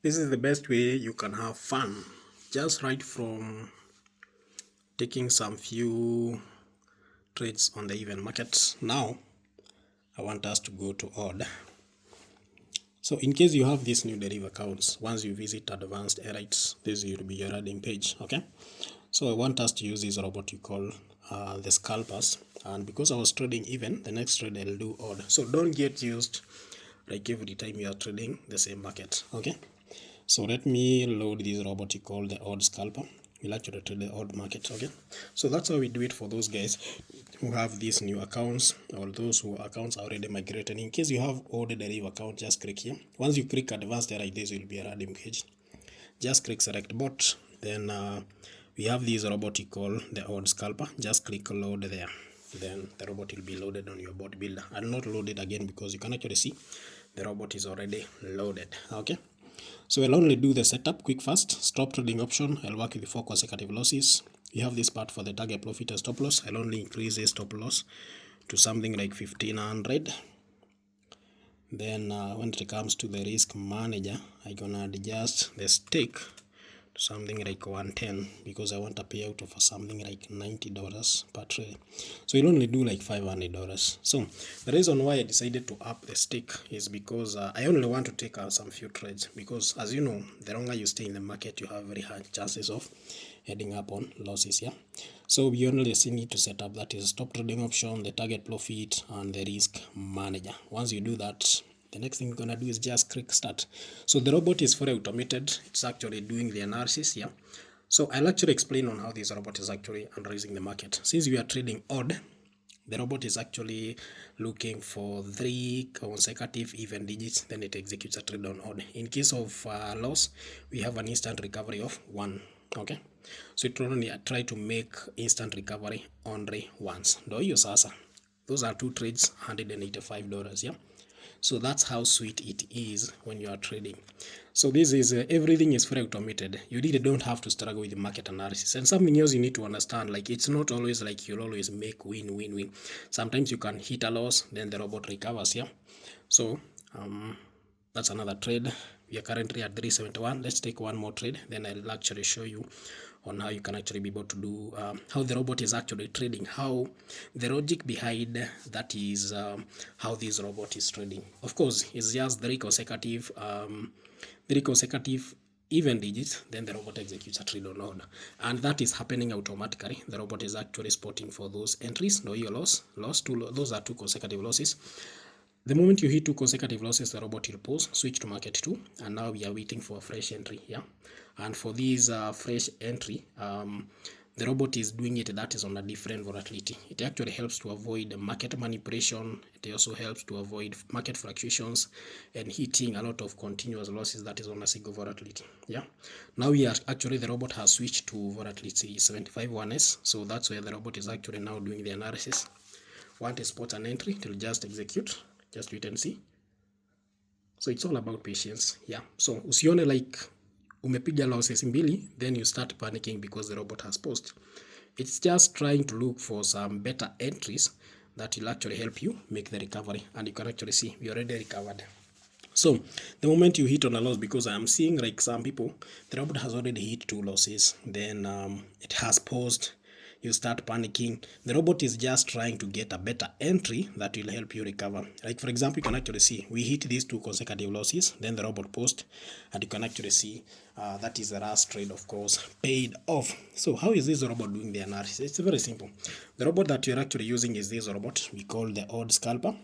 This is the best way you can have fun, just right from taking some few trades on the even market. Now I want us to go to odd. So in case you have these new Deriv accounts, once you visit advanced rates, this will be your landing page. Okay, so I want us to use this robot you call the scalpers, and because I was trading even, the next trade I'll do odd. So don't get used like every time you are trading the same market. Okay, so let me load this robot you call the odd scalper. We'll actually trade the odd market. Okay, so that's how we do it for those guys who have these new accounts, or those who accounts are already migrated. In case you have old Deriv account, just click here. Once you click advanced, like this will be a landing page. Just click select bot, then we have this robot you call the odd scalper. Just click load there, then the robot will be loaded on your bot builder. I'll not load it again because you can actually see the robot is already loaded. Okay, so I'll only do the setup quick fast. Stop trading option, I'll work with the 4 consecutive losses. You have this part for the target profit and stop loss. I'll only increase the stop loss to something like 1500. Then when it comes to the risk manager, I'm gonna adjust the stake to something like 110 because I want a payout of something like $90 per trade. So you'll only do like $500. So the reason why I decided to up the stake is because I only want to take some few trades, because as you know, the longer you stay in the market, you have very high chances of heading up on losses. Yeah, so we only need to set up that is stop trading option, the target profit, and the risk manager. Once you do that, the next thing you're gonna do is just click start. So the robot is fully automated. It's actually doing the analysis here. So I'll actually explain on how this robot is actually analyzing the market. Since we are trading odd, the robot is actually looking for 3 consecutive even digits, then it executes a trade on odd. In case of loss, we have an instant recovery of 1. Okay, so it only try to make instant recovery only once. Do you sasa? Those are 2 trades, $185. Yeah, so that's how sweet it is when you are trading. So this is everything is very automated. You really don't have to struggle with the market analysis. And something else you need to understand, like it's not always like you'll always make win. Sometimes you can hit a loss, then the robot recovers. Yeah, so that's another trade. We are currently at 371. Let's take one more trade, then I'll actually show you on how you can actually be able to do how the robot is actually trading, how the logic behind that is how this robot is trading. Of course, it's just 3 consecutive even digits, then the robot executes a trade on odd, and that is happening automatically. The robot is actually spotting for those entries. No, your loss, 2, those are 2 consecutive losses. The moment you hit 2 consecutive losses, the robot will pause, switch to market 2, and now we are waiting for a fresh entry. Yeah, and for this fresh entry, the robot is doing it that is on a different volatility. It actually helps to avoid market manipulation. It also helps to avoid market fluctuations and hitting a lot of continuous losses that is on a single volatility. Yeah, now we are actually, the robot has switched to volatility 75 1s, so that's where the robot is actually now doing the analysis. Want to spot an entry, it will just execute. Just wait and see. So it's all about patience. Yeah, so usione like umepiga losses mbili then you start panicking because the robot has paused. It's just trying to look for some better entries that will actually help you make the recovery, and you can actually see we already recovered. So the moment you hit on a loss, because I am seeing like some people, the robot has already hit 2 losses, then it has paused, you start panicking. The robot is just trying to get a better entry that will help you recover. Like for example, you can actually see we hit these 2 consecutive losses, then the robot paused, and you can actually see that is the last trade, of course, paid off. So how is this robot doing the analysis? It's very simple. The robot that you're actually using is this robot we call the odd scalper.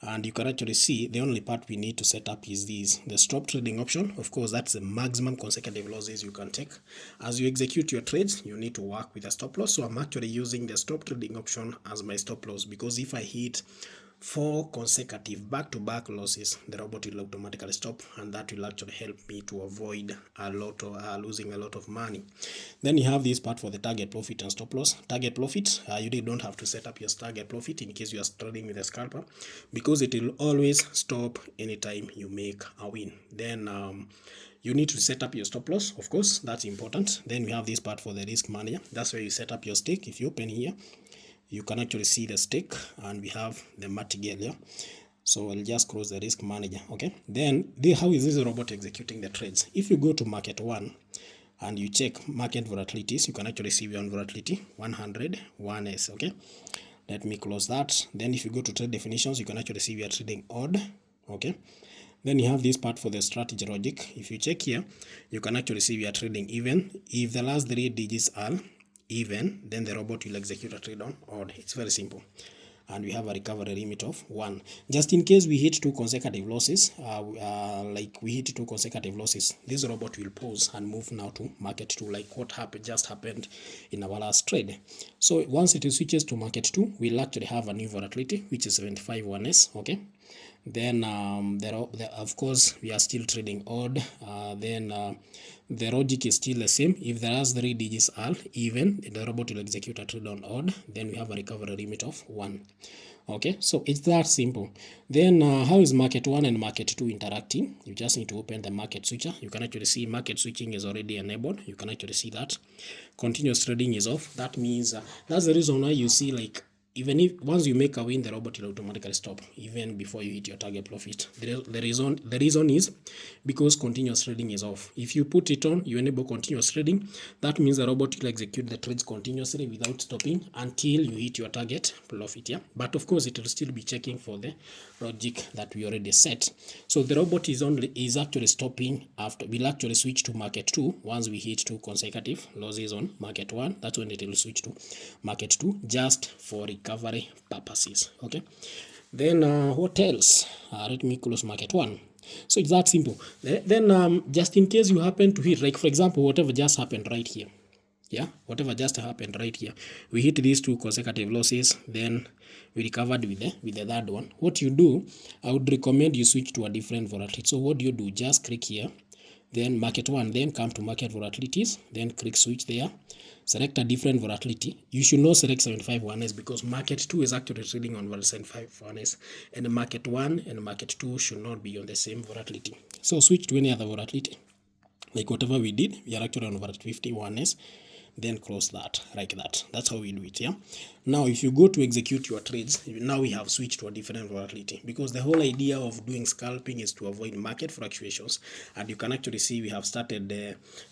And you can actually see the only part we need to set up is this, the stop trading option. Of course, that's the maximum consecutive losses you can take. As you execute your trades, you need to work with a stop loss. So I'm actually using the stop trading option as my stop loss, because if I hit 4 consecutive back-to-back losses, the robot will automatically stop, and that will actually help me to avoid a lot of losing a lot of money. Then you have this part for the target profit and stop loss. Target profit, you really don't have to set up your target profit in case you are trading with a scalper, because it will always stop anytime you make a win. Then you need to set up your stop loss, of course, that's important. Then we have this part for the risk manager. That's where you set up your stake. If you open here, you can actually see the stake, and we have the martingale here. So I'll just close the risk manager. Okay, then how is this robot executing the trades? If you go to market 1 and you check market volatilities, you can actually see on volatility 101s. Okay, let me close that. Then if you go to trade definitions, you can actually see we are trading odd. Okay, then you have this part for the strategy logic. If you check here, you can actually see we are trading even. If the last 3 digits are even, then the robot will execute a trade on odd. It's very simple. And we have a recovery limit of 1. Just in case we hit 2 consecutive losses, this robot will pause and move now to market 2, like what just happened in our last trade. So once it switches to market 2, we'll actually have a new volatility, which is 75 1s. Okay, then of course we are still trading odd. The logic is still the same. If the last 3 digits are even, the robot will execute a trade on odd. Then we have a recovery limit of 1. Okay, so it's that simple. Then how is market 1 and market 2 interacting? You just need to open the market switcher. You can actually see market switching is already enabled. You can actually see that continuous trading is off. That means that's the reason why you see, like, even if once you make a win, the robot will automatically stop even before you hit your target profit. The reason is because continuous trading is off. If you put it on, you enable continuous trading. That means the robot will execute the trades continuously without stopping until you hit your target profit. Yeah, but of course it will still be checking for the logic that we already set. So the robot is actually stopping after. We'll actually switch to market 2 once we hit 2 consecutive losses on market 1. That's when it will switch to market 2, just for recovery purposes. Okay, then what else? Let me close market 1. So it's that simple. Then just in case you happen to hit, like for example, whatever just happened right here. Yeah, whatever just happened right here, we hit these 2 consecutive losses, then we recovered with the third one. What you do, I would recommend you switch to a different volatility. So what do you do? Just click here, then market 1, then come to market volatilities, then click switch there, select a different volatility. You should not select 75 1s because market 2 is actually trading on 75 1s, and market 1 and market 2 should not be on the same volatility. So switch to any other volatility, like whatever we did. We are actually on volatility 50 1s, then close that like that. That's how we do it. Yeah, now if you go to execute your trades, now we have switched to a different volatility, because the whole idea of doing scalping is to avoid market fluctuations. And you can actually see we have started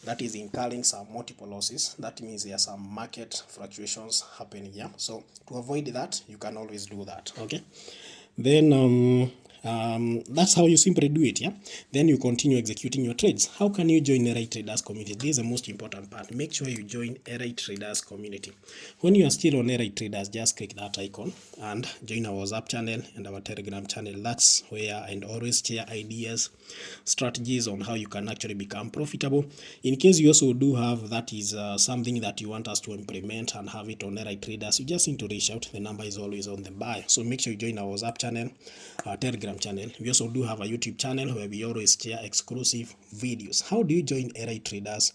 that is incurring some multiple losses. That means there are some market fluctuations happening. Yeah, so to avoid that, you can always do that. Okay, then that's how you simply do it. Yeah, then you continue executing your trades. How can you join the Right Traders community? This is the most important part. Make sure you join a Right Traders community. When you are still on a Right Traders, just click that icon and join our WhatsApp channel and our Telegram channel. That's where I always share ideas, strategies on how you can actually become profitable. In case you also do have that is something that you want us to implement and have it on a Right Traders, you just need to reach out. The number is always on the bio. So make sure you join our WhatsApp channel, our Telegram channel. We also do have a YouTube channel where we always share exclusive videos. How do you join a Right Traders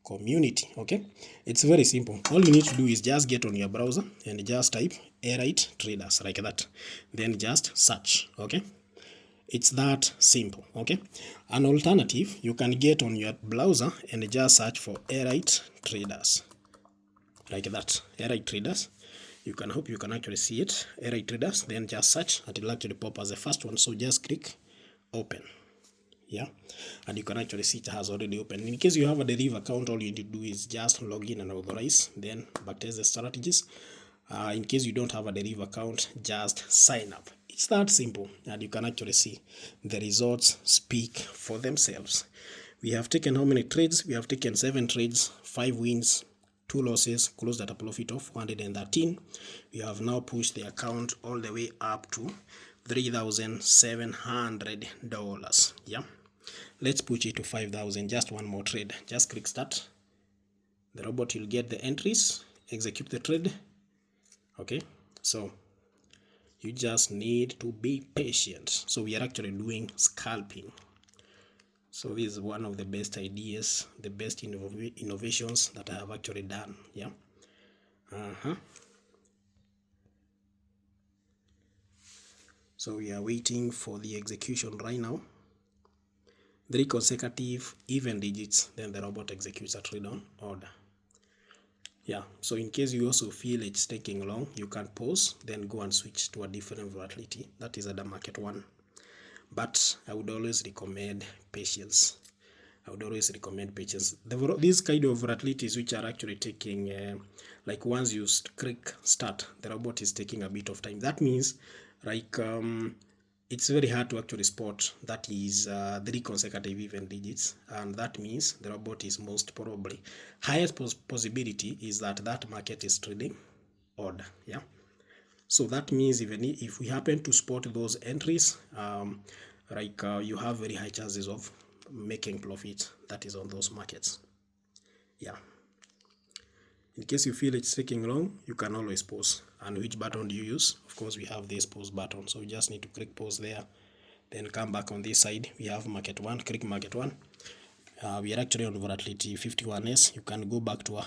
community? Okay, it's very simple. All you need to do is just get on your browser and just type a Right Traders like that, then just search. Okay, it's that simple. Okay, an alternative, you can get on your browser and just search for a Right Traders like that. A Right Traders. You can hope you can actually see it. A Right Traders, then just search. It will actually pop as the first one. So just click open. Yeah, and you can actually see it has already opened. In case you have a Deriv account, all you need to do is just log in and authorize, then backtest the strategies. In case you don't have a Deriv account, just sign up. It's that simple, and you can actually see the results speak for themselves. We have taken how many trades? We have taken 7 trades, 5 wins, 2 losses, closed at a profit of 113. We have now pushed the account all the way up to $3,700. Yeah, let's push it to 5,000. Just one more trade. Just click start. The robot will get the entries, execute the trade. Okay, so you just need to be patient. So we are actually doing scalping. So this is one of the best ideas, the best innovations that I have actually done. Yeah. So we are waiting for the execution right now. 3 consecutive even digits, then the robot executes a trade on order. Yeah, so in case you also feel it's taking long, you can pause, then go and switch to a different volatility. That is the market one. But I would always recommend patience. I would always recommend patience. These kind of volatilities which are actually taking, like once you click start, the robot is taking a bit of time. That means, like, it's very hard to actually spot that is 3 consecutive even digits, and that means the robot is most probably, highest possibility is that that market is trading odd. Yeah, so that means even if we happen to spot those entries, you have very high chances of making profit that is on those markets. Yeah, in case you feel it's taking long, you can always pause. And which button do you use? Of course, we have this pause button, so you just need to click pause there, then come back on this side. We have market one, click market one. We are actually on volatility 51s. You can go back to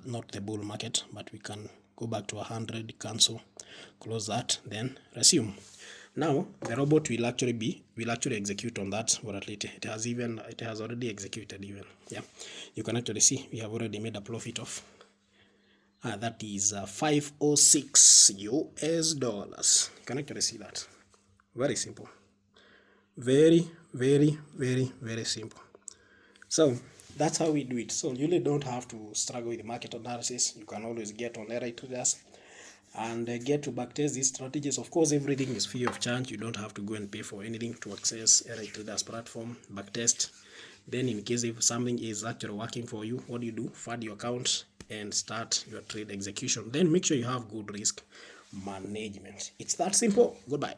not the bull market, but we can go back to 100, cancel, close that, then resume. Now the robot will actually execute on that volatility. It has already executed even. Yeah, you can actually see we have already made a profit of that is 506 US dollars. You can actually see that. Very simple. Very, very, very, very simple. So that's how we do it. So you really don't have to struggle with market analysis. You can always get on RI Traders and get to backtest these strategies. Of course, everything is free of charge. You don't have to go and pay for anything to access RI Traders platform, backtest. Then in case if something is actually working for you, what do you do? Fund your account and start your trade execution. Then make sure you have good risk management. It's that simple. Goodbye.